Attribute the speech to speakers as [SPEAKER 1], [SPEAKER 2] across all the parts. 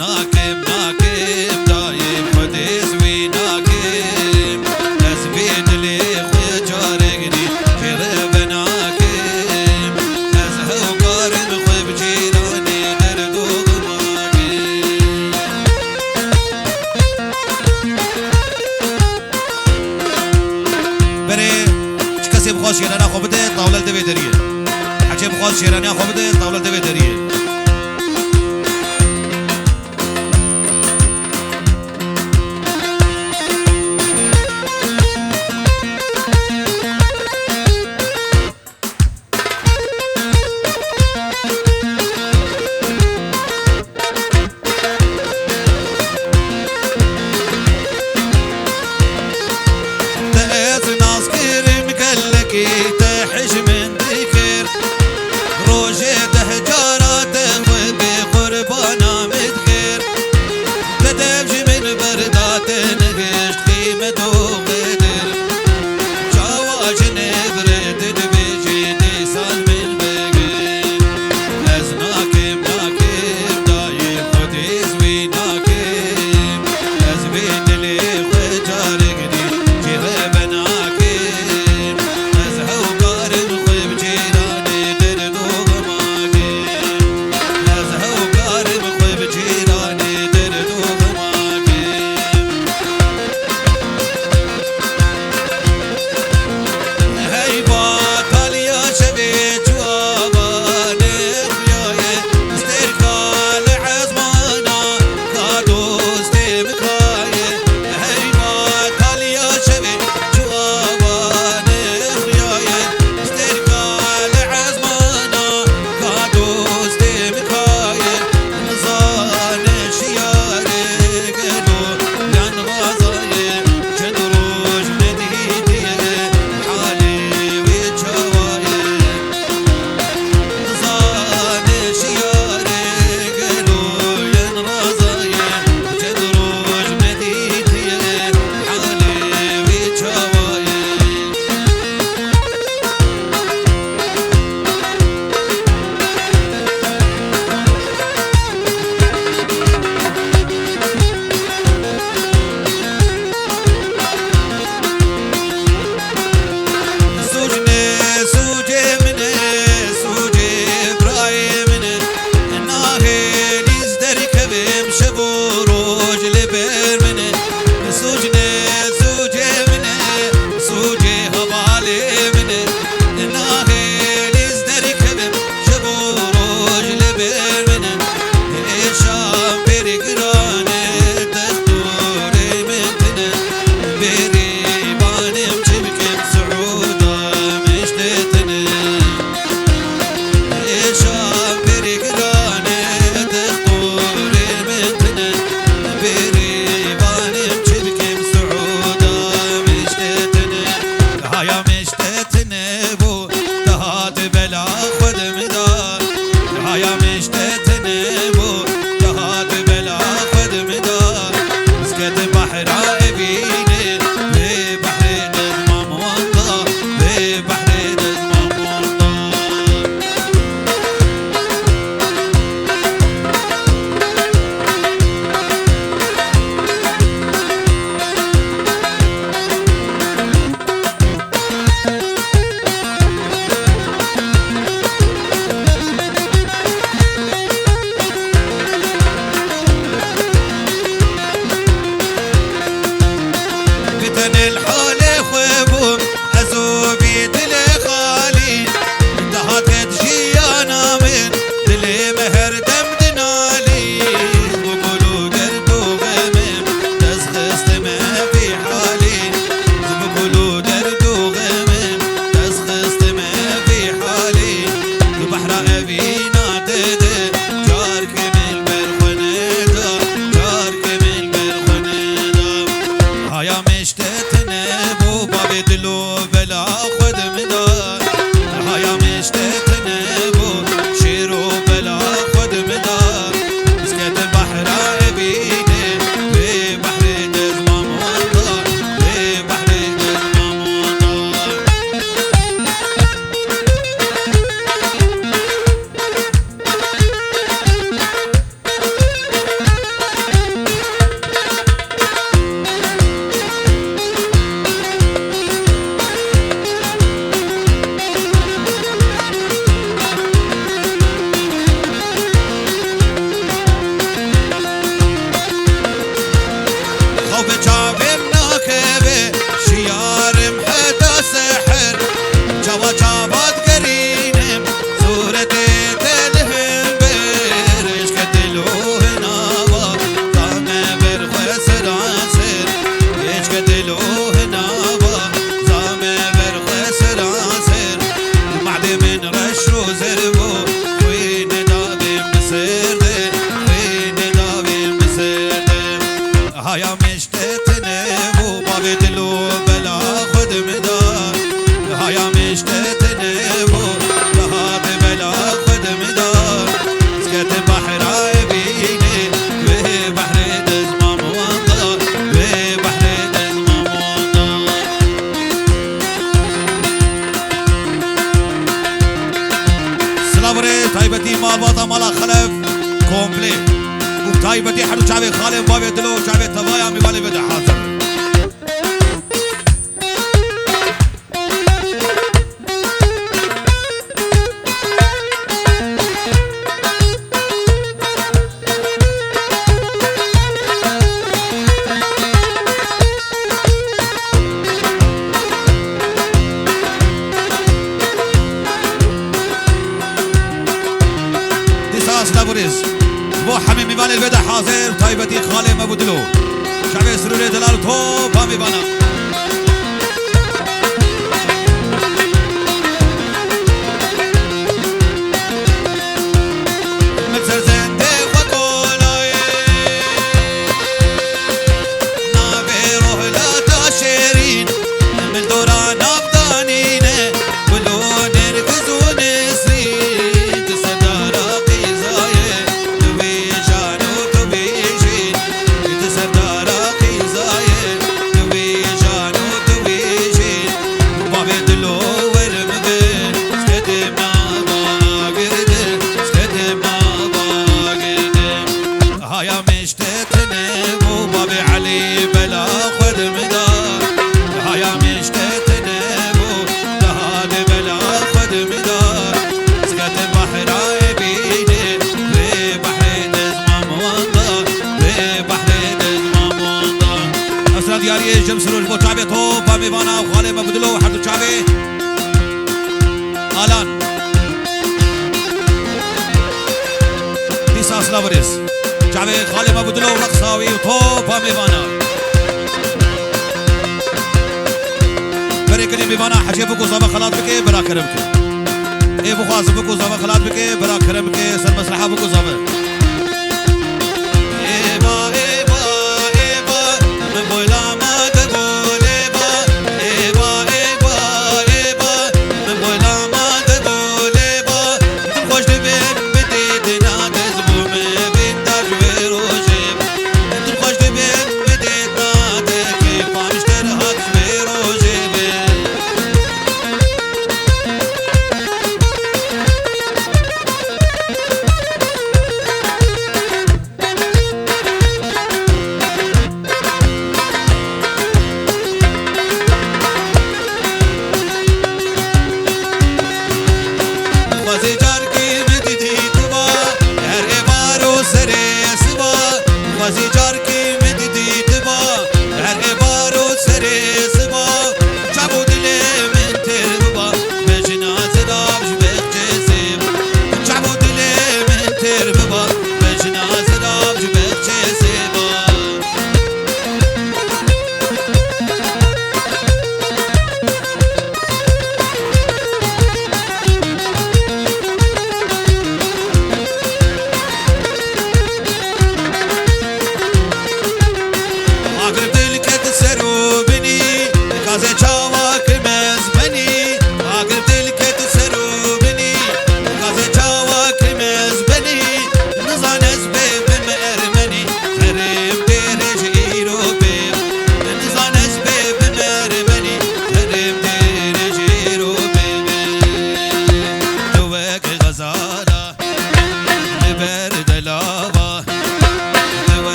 [SPEAKER 1] ناكم ناكم دايم خدي زوي ناكم أزبين لي خوي جارقني كرب ناكم أزهو قارن خوي بجيراني دردوغ ماكم بري كسي بخوش شيراني خو بده طاولة دبي دريه حكي بخوش شيراني خو بده طاولة دبي دريه تحج من ذكر روجي تهجارات هایا مشتتنه و باب دلو بلا خود مدار هایا مشتتنه و باب بلا خود مدار سكت بحر عبيني وبحر دزمام وانضار وبحر دزمام وانضار سلابري تايبتي مال باطا مالا خلف كومبلي وتايبتي حدو شعبي خالي بابي دلو شعبي تبايا ميوالي بدا حاضر بو حمي ميبان البدا حاضر تايبتي خالي مبودلو شعبي سروري دلال تو بامي بانا مكسر زنده وقولاي نابي روح لا تاشرين من دوران ابدانينه ولو نركز ونسرين تصدر قيزايه دياري جمسرو البو شعبي تو بامي بانا وخالي مبدلو حدو شعبي آلان ديساس لابريس شعبي خالي مبدلو رقصاوي وتو بامي بانا بريكني بيبانا حجي بكو زابا خلات بكي برا كرمك اي بخواز بكو زابا خلات بكي برا كرمك سر مسرحة بكو زابا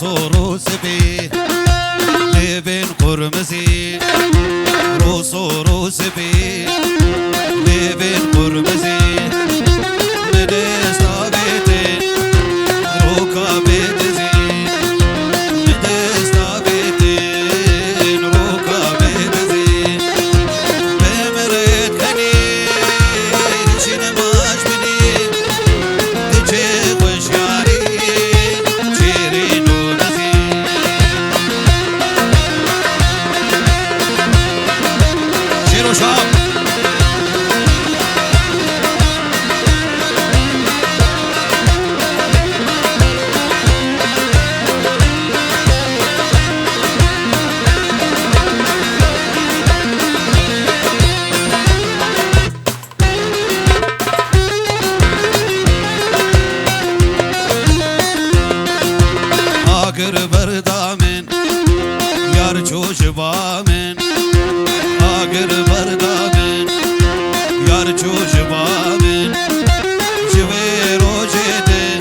[SPEAKER 1] روسو روسبي لبن قرمزي روسو روسبي لبن قرمزي مدستا بيتي روكا بيتزي مدستا بيتي روكا بيتزي بمرت كني شنماش بني تجي وشاري شيرينو نزي شيرو شاب آگر بردامن یار چوش بامن آگر بردامن یار چوش بامن جوی روجده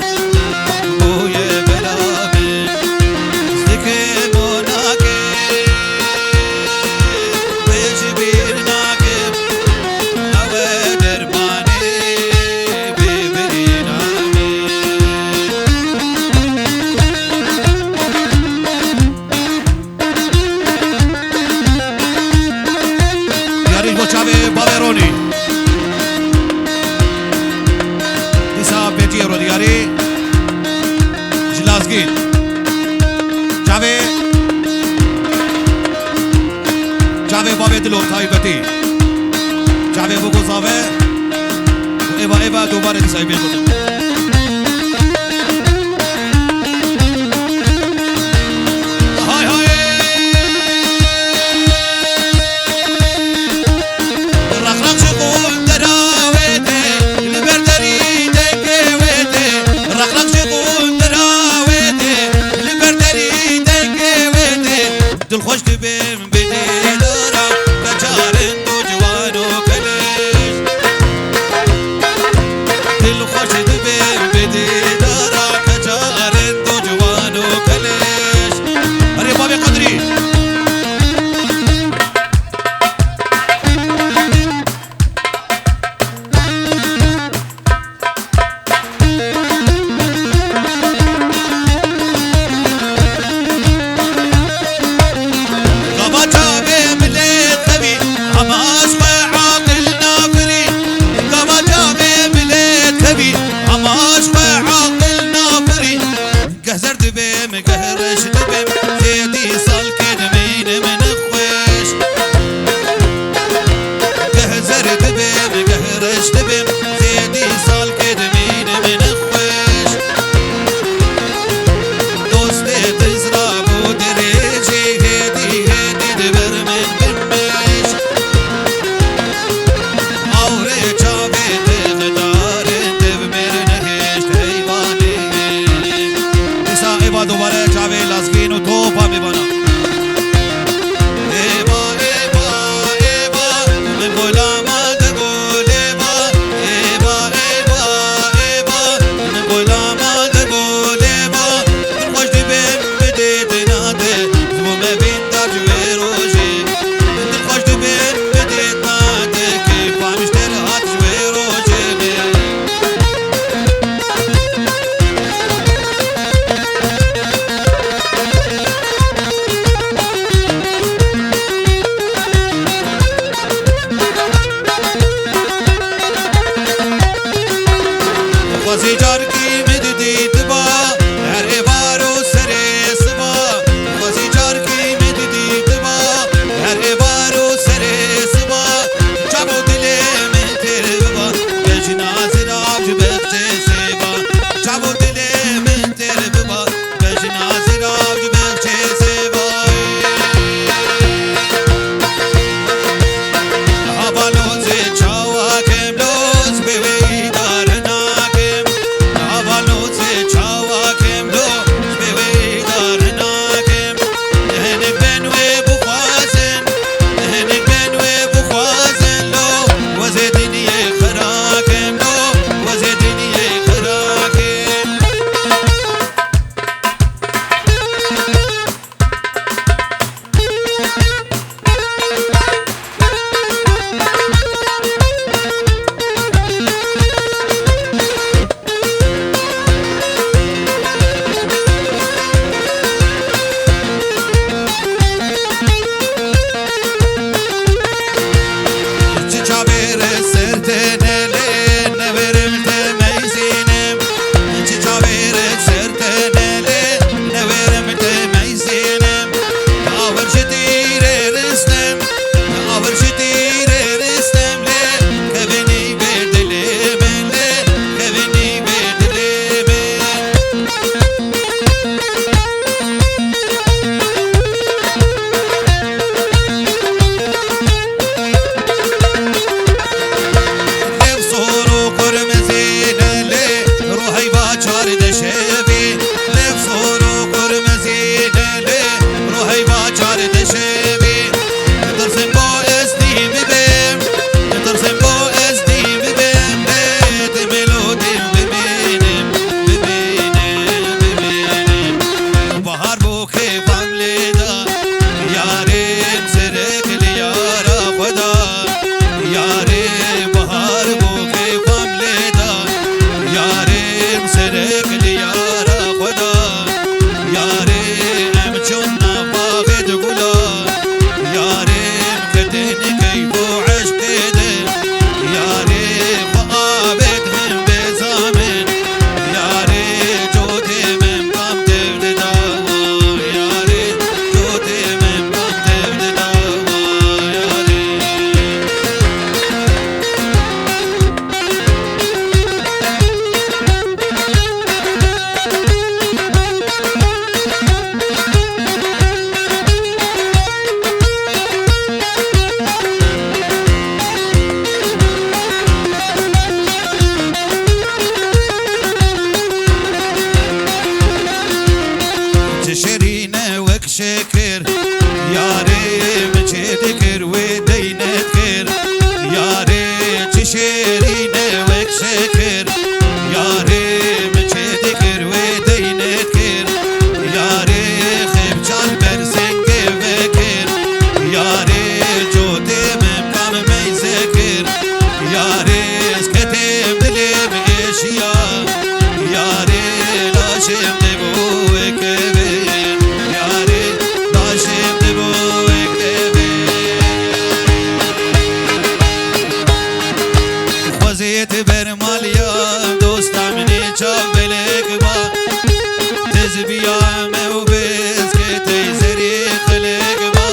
[SPEAKER 1] بوی بلامن زدک مناکه بیش بیر ناکم او درمانی ببرینامی Ciave Baveroni Disa Petiero di Gari Jilazgin Ciave Bavedilo Taibati Ciave Bugozave Eva دوباره دیسای بیل بودم های های دل خوش دبیم بدی لارا بچارن دو جوانو کلیش دل خوش دبیم شكر ياري مچه دكر ودينت كر ياري تشيرينه وك شكر ياري مچه دكر ودينت كر ياري خبچال برسنگ وكر ياري جودي ممكام ميزكر ياري اسكتم دلم اشيا ياري لاشم دبوك ياري لاشم دبوك خوزيت برماليا دوستا مني چاولك با تزبيا موبز كتي زري خلق با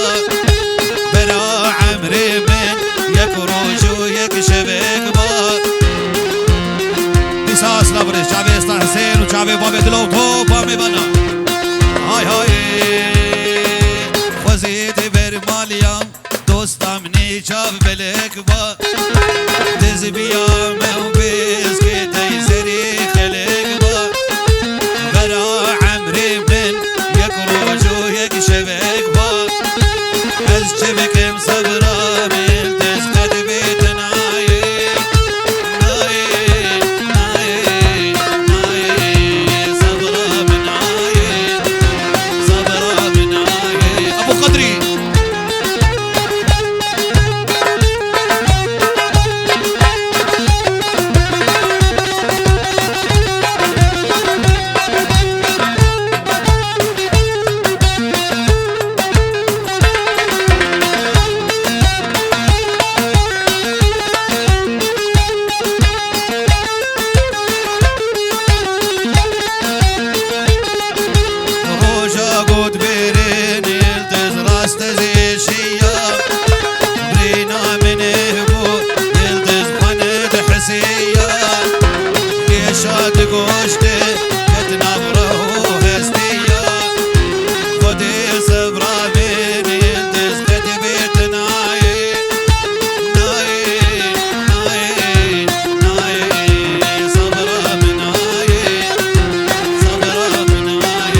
[SPEAKER 1] برا عمري من يكروج ويك شبك با قصاص لبرش جاوي استا حسين وجاوي بابي دلو توبا مبنا هاي هاي خوزيت برماليا دوستا مني چاولك با تزبيا موبز كتي زري خلق با برا عمري من يكروج ويك شبك با از شبكم صبرا من تسقد بيت ناي ناي ناي ناي صبرا من ناي صبرا من ناي ابو قدري روجا قد بيرين يلتز راس تزيشيا برينا من هبو يلتز خند حسيا يشاد قوشته كتنبره هستيا خدي صبرا من يلتز كتبت ناي ناي ناي ناي صبرا من ناي صبرا من ناي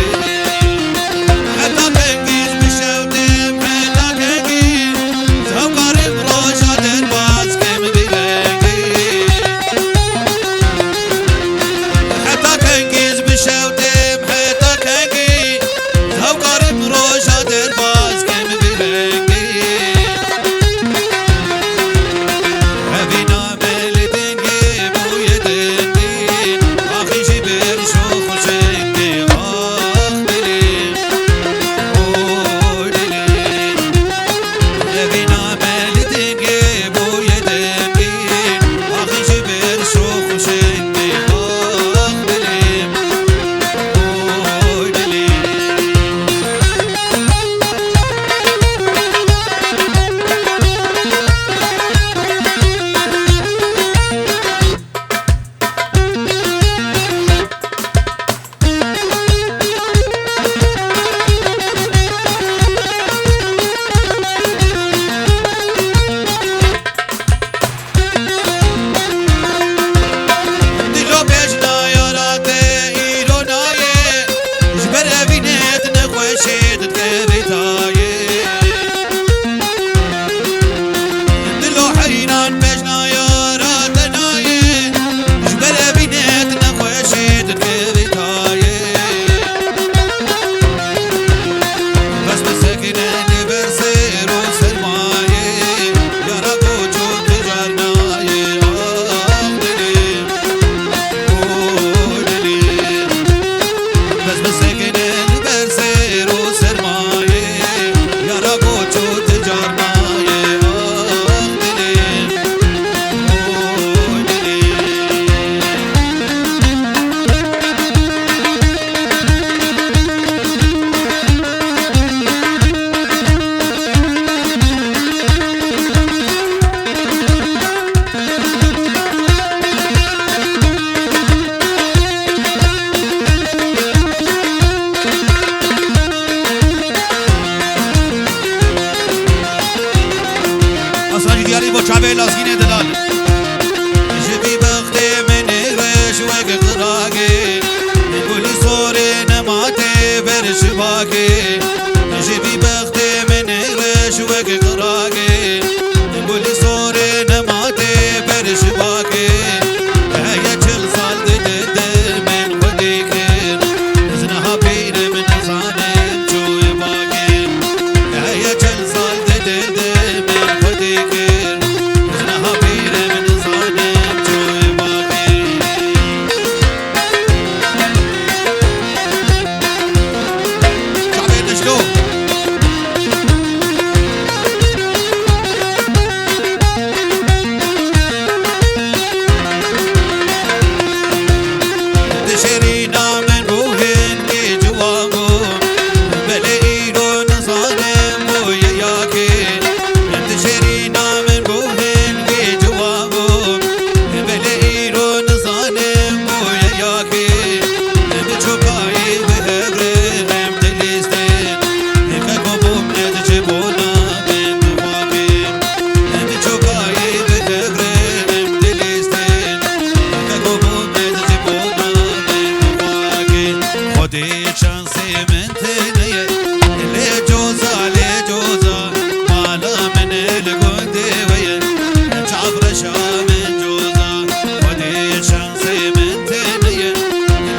[SPEAKER 1] حتى تنقيز بشوتم حتى تنقيز زوقارب روشا درباز كم بلنقي حتى تنقيز بشوتم حتى تنقيز زوقارب روشا درباز كم بلنقي هبينا ملدنقي بويا دنقي اخي جبر شوخ وشنقي اخ دلين ودلين هبينا ملدنقي بويا دنقي اخي جبر شوخ وشنقي اخ دلين ودلين دلو بجنا ياراته ايرو نايه جبر ابينت نخوشيت تكبتايه دلو حينان بجنا ياراته نايه جبر ابينت نخوشيت تكبتايه بس بسكنه نبرسير وسلمايه يا ربو جود تجارنايه اخدلين ودلين بس بسكنه نبرسير وسلمايه يا ربو جود تجارنايه اخدلين ودلين اصلا دیاری با چاوه لازگینه دلال جبی بخته من رش و قراغه نقولی سوره نماته برش باگه شانسي من ثنية لجوزة لجوزة مالا من القندي ويا جعفر شام من جوزة ودي شانسي من ثنية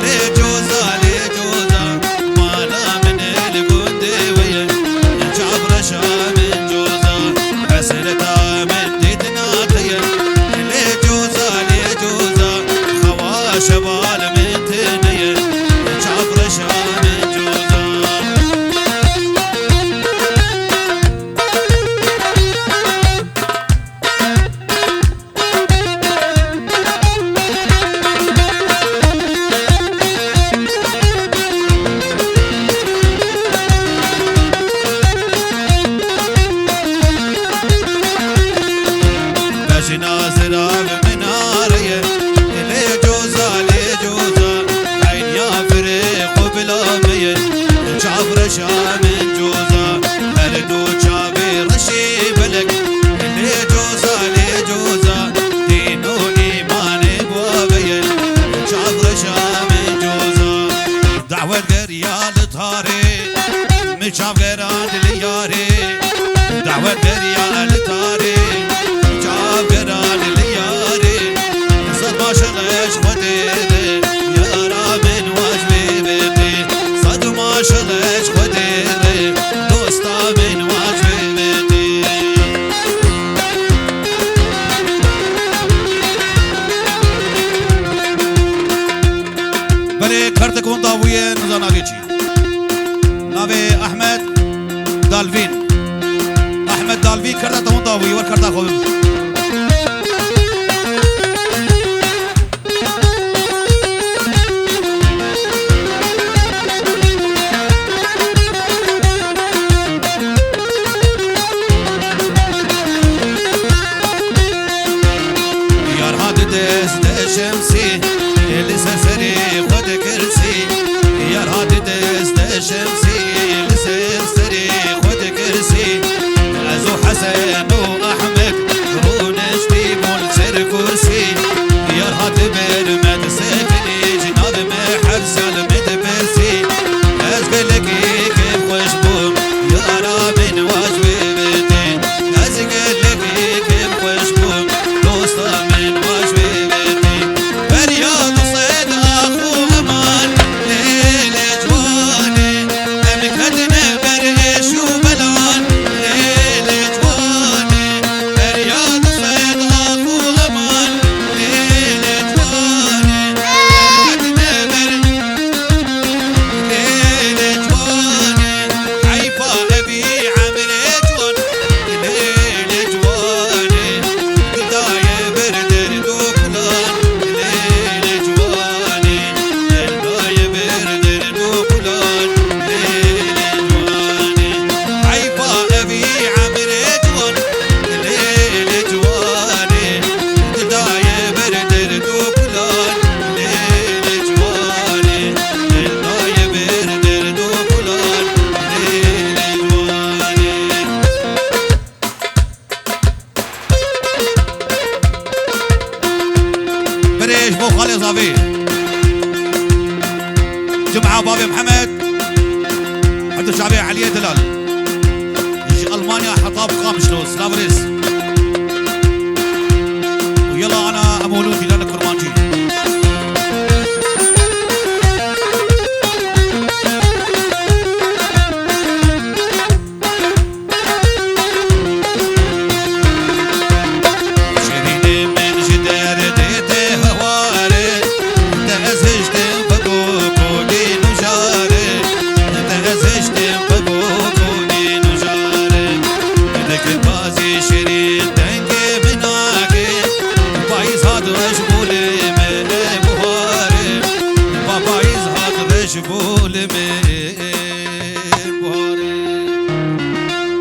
[SPEAKER 1] لجوزة لجوزة مالا من القندي ويا جعفر شام من جوزة حسرتها من ديدنا تيا لجوزة لجوزة خوا شبال من ثنية جعفر شام من جوزة باش ناصر بمنارية لجوزة لجوزة عين يا فريق بلا مية جعفر شام من جوزة هردو شابي رشي بلك لجوزة لجوزة دينو إيمان بوابية جعفر شام من جوزة دعوة ريال طاري مشاف غيران لياري دعوة ريال طاري جعفران لياري صد ما شغش خديري يا رامن واجبي بيتي صد ما شغش خديري دوستا من واجبي بيتي بلي كارتكون ضاوية نزانا بيجي نابي أحمد دالفين أحمد دالفين كارتكون ضاوية والكارتكون شمسي اللي سرسري خد كرسي يا راد دست شمسي اللي سرسري خد كرسي ازو حسن واحمد رون اشتي مول سر كرسي يا راد برمد سكني جناب محر سلمت برسي ازقلك كيف خوشبوم يا رامن واجبي بيتي ازقلك كيف خوشبوم دوستا من واجبي جمعة بابي محمد عبد الشعبي علي دلال يجي ألمانيا حطاب قامشلوس لابريس ويلا أنا أمولود بلاد الكرمانجي مشغول من